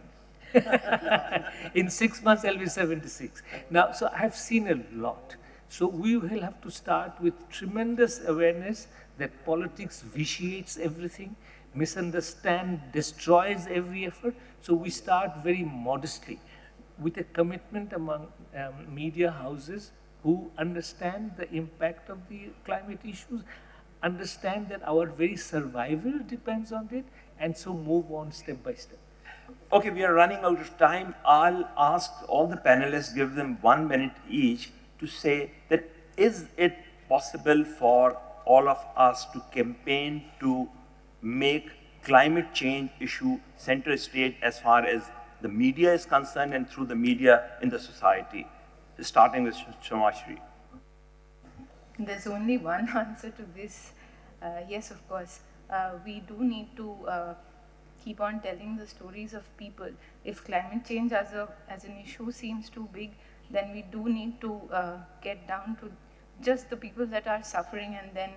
In 6 months, I'll be 76. Now, so I've seen a lot. So we will have to start with tremendous awareness that politics vitiates everything, misunderstand, destroys every effort. So we start very modestly with a commitment among media houses who understand the impact of the climate issues, understand that our very survival depends on it, and so move on step by step. Okay, we are running out of time. I'll ask all the panelists, give them 1 minute each to say that is it possible for all of us to campaign to make climate change issue center stage as far as the media is concerned and through the media in the society, starting with Shamashri? There's only one answer to this. Yes, of course. We do need to keep on telling the stories of people. If climate change as an issue seems too big, then we do need to get down to just the people that are suffering and then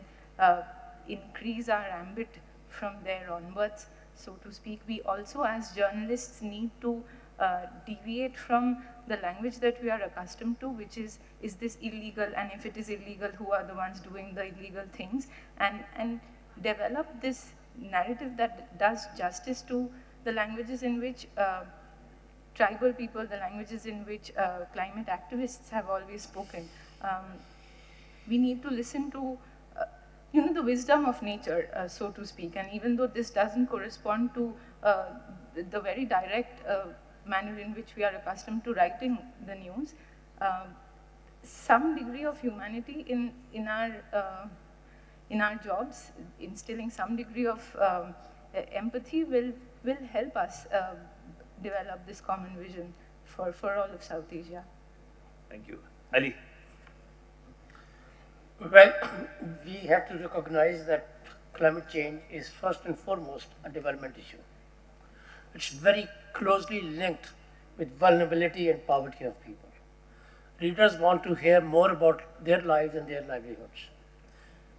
increase our ambit from there onwards, so to speak. We also, as journalists, need to deviate from the language that we are accustomed to, which is this illegal? And if it is illegal, who are the ones doing the illegal things? And develop this narrative that does justice to the languages in which tribal people, the languages in which climate activists have always spoken. We need to listen to the wisdom of nature, so to speak. And even though this doesn't correspond to the very direct manner in which we are accustomed to writing the news, some degree of humanity in our jobs, instilling some degree of empathy will help us develop this common vision for all of South Asia. Thank you. Ali? Well, we have to recognize that climate change is first and foremost a development issue. It's very closely linked with vulnerability and poverty of people. Readers want to hear more about their lives and their livelihoods.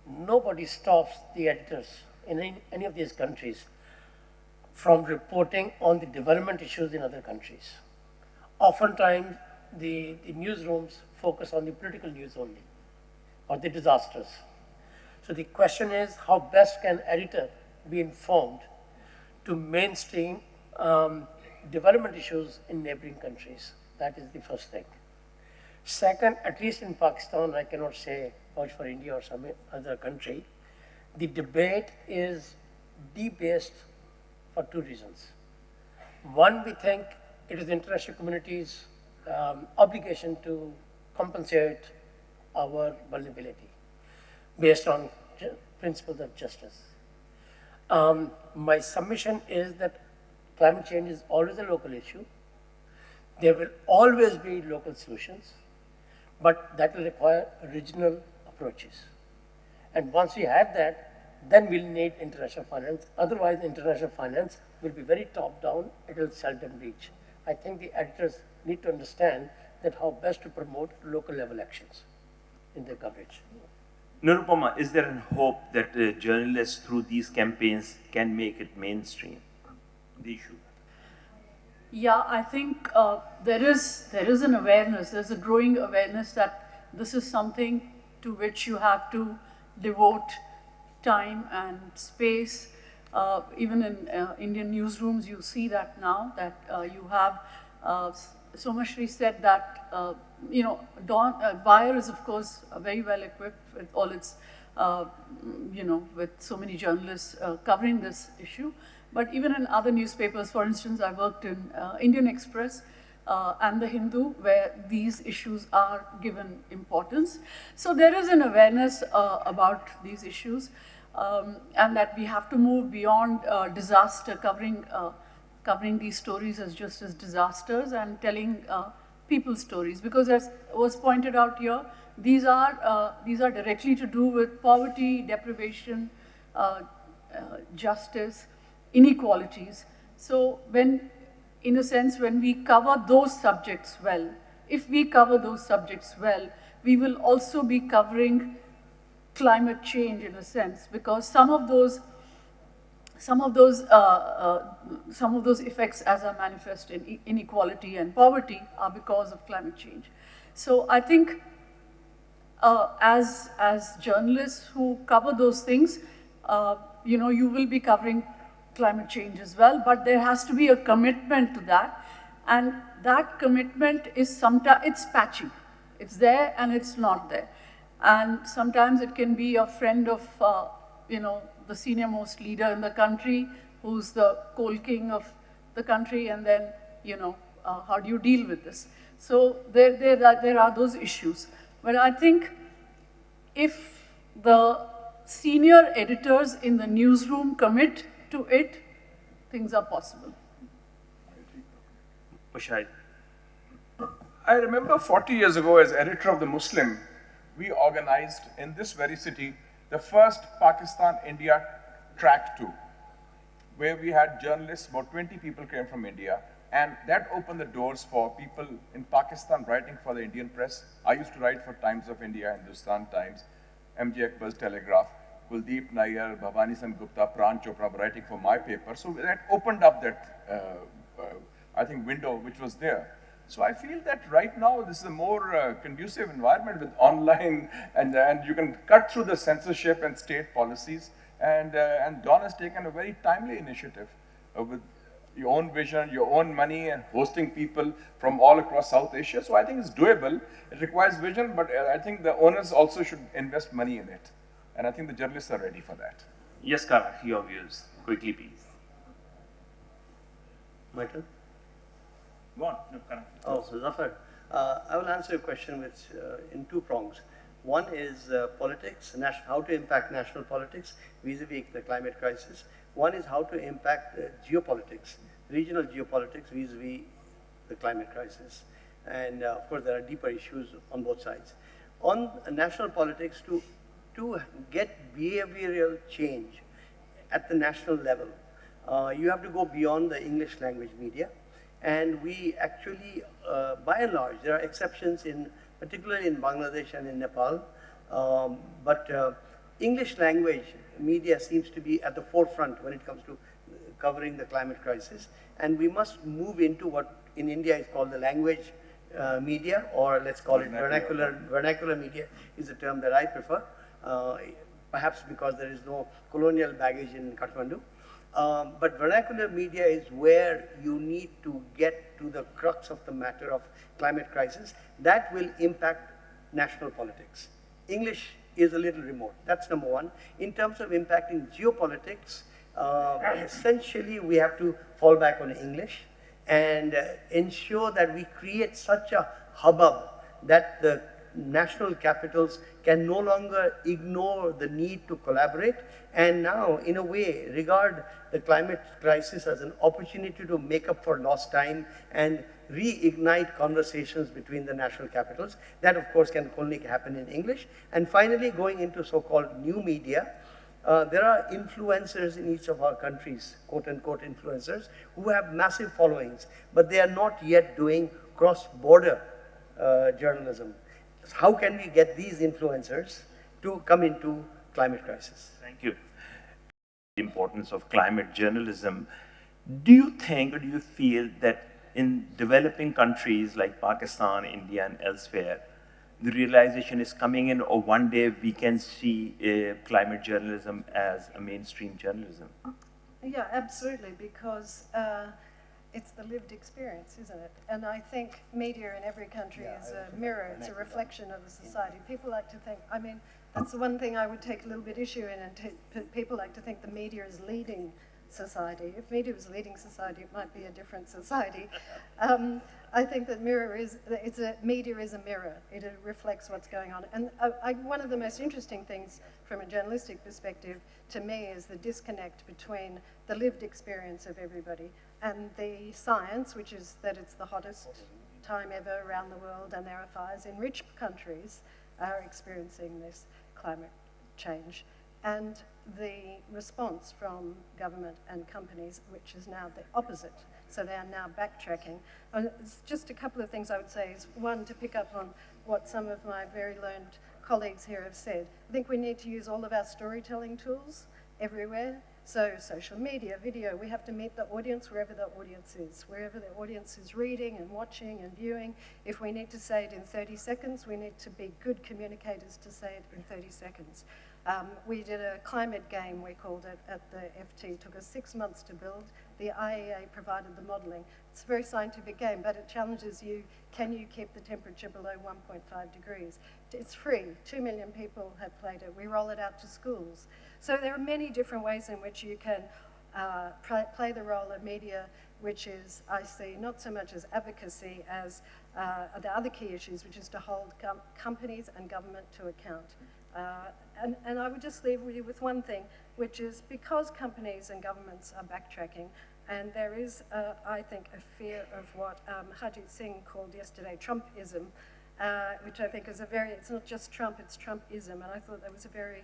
Nobody stops the editors in any of these countries from reporting on the development issues in other countries. Oftentimes, the newsrooms focus on the political news only, or the disasters. So the question is, how best can editor be informed to mainstream development issues in neighboring countries? That is the first thing. Second, at least in Pakistan, I cannot say much for India or some other country, the debate is debased for two reasons. One, we think it is the international community's obligation to compensate our vulnerability based on principles of justice. My submission is that climate change is always a local issue. There will always be local solutions, but that will require regional approaches. And once we have that, then we'll need international finance. Otherwise, international finance will be very top-down. It will seldom reach. I think the editors need to understand that how best to promote local level actions in their coverage. Nirupama, is there a hope that journalists through these campaigns can make it mainstream, the issue? Yeah, I think there is an awareness, there's a growing awareness that this is something to which you have to devote time and space. Even in Indian newsrooms, you see that now, that you have, Somashri said that, Wire is of course very well equipped with all its, with so many journalists covering this issue. But even in other newspapers, for instance, I worked in Indian Express and The Hindu, where these issues are given importance. So there is an awareness about these issues, and that we have to move beyond disaster, covering these stories as just as disasters and telling people's stories. Because as was pointed out here, these are directly to do with poverty, deprivation, justice, inequalities. So in a sense, when we cover those subjects well, if we cover those subjects well, we will also be covering climate change in a sense, because some of those effects as are manifest in inequality and poverty are because of climate change. So I think as journalists who cover those things, you will be covering climate change as well, but there has to be a commitment to that, and that commitment is sometimes, it's patchy. It's there and it's not there. And sometimes it can be a friend of, the senior most leader in the country, who's the coal king of the country, and then, how do you deal with this? So there are those issues. But I think if the senior editors in the newsroom commit to it, things are possible. Mushahid. I remember 40 years ago, as editor of the Muslim, we organized in this very city the first Pakistan-India track tour, where we had journalists, about 20 people came from India, And that opened the doors for people in Pakistan writing for the Indian press. I used to write for Times of India, Hindustan Times, MJ Akbar's Telegraph, Kuldeep Nair, Bhavani Sen Gupta, Pran Chopra were writing for my paper. So that opened up that, I think, window which was there. So I feel that right now this is a more conducive environment with online, and you can cut through the censorship and state policies. And Dawn has taken a very timely initiative with your own vision, your own money, and hosting people from all across South Asia. So I think it's doable. It requires vision, but I think the owners also should invest money in it. And I think the journalists are ready for that. Yes, Karak, your views, quickly, please. My turn? Go on. No, Karak. Oh, so Zafar, I will answer your question with, in two prongs. One is politics, how to impact national politics vis-a-vis the climate crisis. One is how to impact geopolitics, regional geopolitics vis-a-vis the climate crisis. And of course, there are deeper issues on both sides. On national politics, to get behavioral change at the national level, you have to go beyond the English language media. And we actually, by and large, there are exceptions particularly in Bangladesh and in Nepal, but English language media seems to be at the forefront when it comes to covering the climate crisis. And we must move into what in India is called the language media, or let's call it vernacular. Vernacular media is the term that I prefer, perhaps because there is no colonial baggage in Kathmandu. But vernacular media is where you need to get to the crux of the matter of climate crisis. That will impact national politics. English is a little remote. That's number one. In terms of impacting geopolitics, essentially we have to fall back on English and ensure that we create such a hubbub that the national capitals can no longer ignore the need to collaborate, and now, in a way, regard the climate crisis as an opportunity to make up for lost time and reignite conversations between the national capitals. That, of course, can only happen in English. And finally, going into so-called new media, there are influencers in each of our countries, quote-unquote influencers, who have massive followings, but they are not yet doing cross-border journalism. How can we get these influencers to come into climate crisis? Thank you. The importance of climate journalism. Do you think, or do you feel that in developing countries like Pakistan, India, and elsewhere, the realization is coming in, or one day we can see climate journalism as a mainstream journalism? Yeah, absolutely, because it's the lived experience, isn't it? And I think media in every country is a mirror, it's a reflection of the society. People like to think, I mean, that's the one thing I would take a little bit issue in, and people like to think the media is leading society. If media was leading society, it might be a different society. I think that media is a mirror. It reflects what's going on. And one of the most interesting things from a journalistic perspective to me is the disconnect between the lived experience of everybody and the science, which is that it's the hottest time ever around the world and there are fires in rich countries are experiencing this climate change, and the response from government and companies, which is now the opposite. So they are now backtracking. And it's just a couple of things I would say is, one, to pick up on what some of my very learned colleagues here have said. I think we need to use all of our storytelling tools everywhere. So social media, video, we have to meet the audience wherever the audience is. Wherever the audience is reading and watching and viewing, if we need to say it in 30 seconds, we need to be good communicators to say it in 30 seconds. We did a climate game, we called it, at the FT. It took us 6 months to build. The IEA provided the modelling. It's a very scientific game, but it challenges you, can you keep the temperature below 1.5 degrees? It's free. 2 million people have played it. We roll it out to schools. So there are many different ways in which you can play the role of media, which is, I see, not so much as advocacy as the other key issues, which is to hold companies and government to account. And I would just leave you with one thing, which is because companies and governments are backtracking, and there is, I think, a fear of what Harjit Singh called yesterday Trumpism, which I think is it's not just Trump, it's Trumpism, and I thought that was a very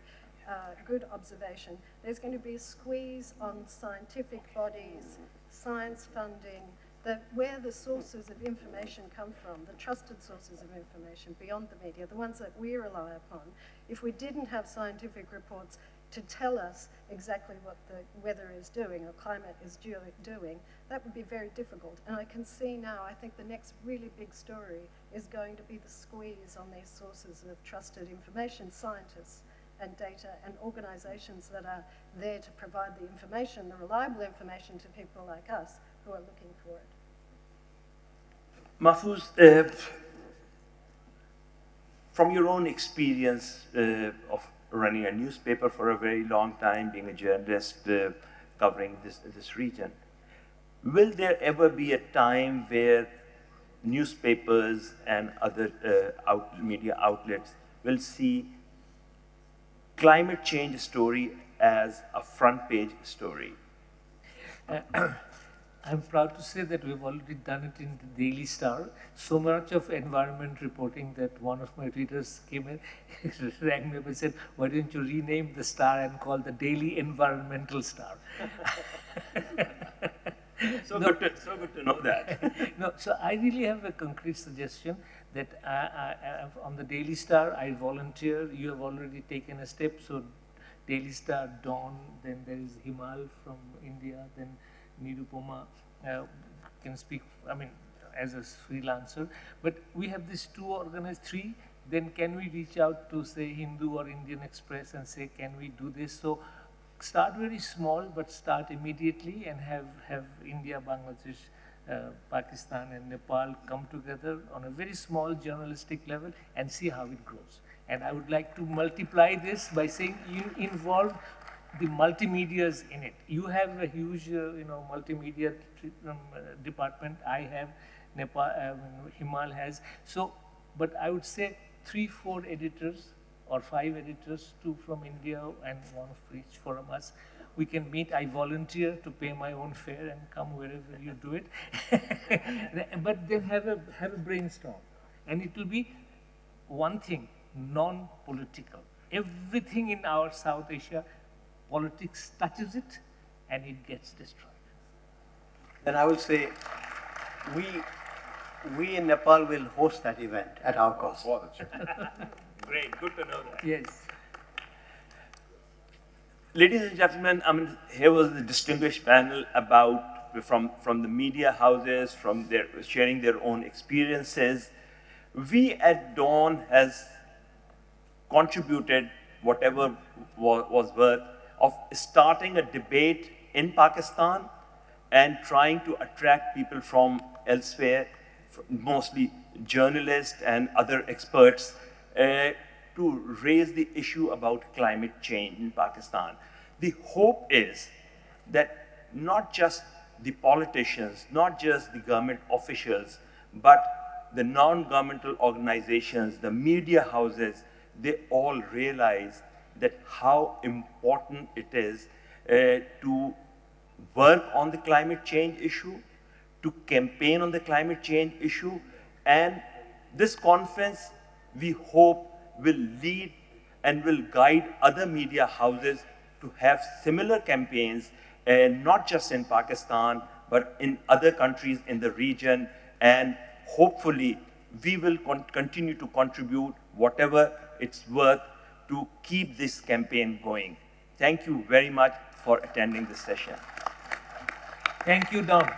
good observation. There's going to be a squeeze on scientific bodies, science funding, that where the sources of information come from, the trusted sources of information beyond the media, the ones that we rely upon, if we didn't have scientific reports to tell us exactly what the weather is doing or climate is doing, that would be very difficult. And I can see now, I think the next really big story is going to be the squeeze on these sources of trusted information, scientists and data and organizations that are there to provide the information, the reliable information to people like us who are looking for it. Mahfouz, from your own experience of running a newspaper for a very long time, being a journalist covering this region, will there ever be a time where newspapers and other media outlets will see climate change story as a front page story? I'm proud to say that we've already done it in the Daily Star. So much of environment reporting that one of my readers came in, rang me up and said, "Why don't you rename the Star and call the Daily Environmental Star?" So good to know that. No, so I really have a concrete suggestion that on the Daily Star, I volunteer. You have already taken a step. So Daily Star, Dawn, then there is Himal from India, then Nirupama can speak, I mean, as a freelancer. But we have these two organized, three. Then can we reach out to, say, Hindu or Indian Express and say, can we do this? So start very small, but start immediately and have India, Bangladesh, Pakistan and Nepal come together on a very small journalistic level and see how it grows. And I would like to multiply this by saying you involve the multimedias in it. You have a huge, multimedia department. I have, Nepal, Himal has. So, but I would say 3-4 editors or 5 editors, 2 from India and 1 of each from us. We can meet. I volunteer to pay my own fare and come wherever you do it. But then have a brainstorm, and it will be one thing, non-political. Everything in our South Asia, politics touches it, and it gets destroyed. Then I will say, we in Nepal will host that event at our cost. Great, good to know that. Yes. Ladies and gentlemen, I mean, here was the distinguished panel from the media houses, from their sharing their own experiences. We at Dawn has contributed whatever was worth of starting a debate in Pakistan and trying to attract people from elsewhere, mostly journalists and other experts, to raise the issue about climate change in Pakistan. The hope is that not just the politicians, not just the government officials, but the non-governmental organizations, the media houses, they all realize that how important it is to work on the climate change issue, to campaign on the climate change issue, and this conference, we hope, will lead and will guide other media houses to have similar campaigns, not just in Pakistan, but in other countries in the region, and hopefully we will continue to contribute whatever it's worth to keep this campaign going. Thank you very much for attending this session. Thank you, Dawn.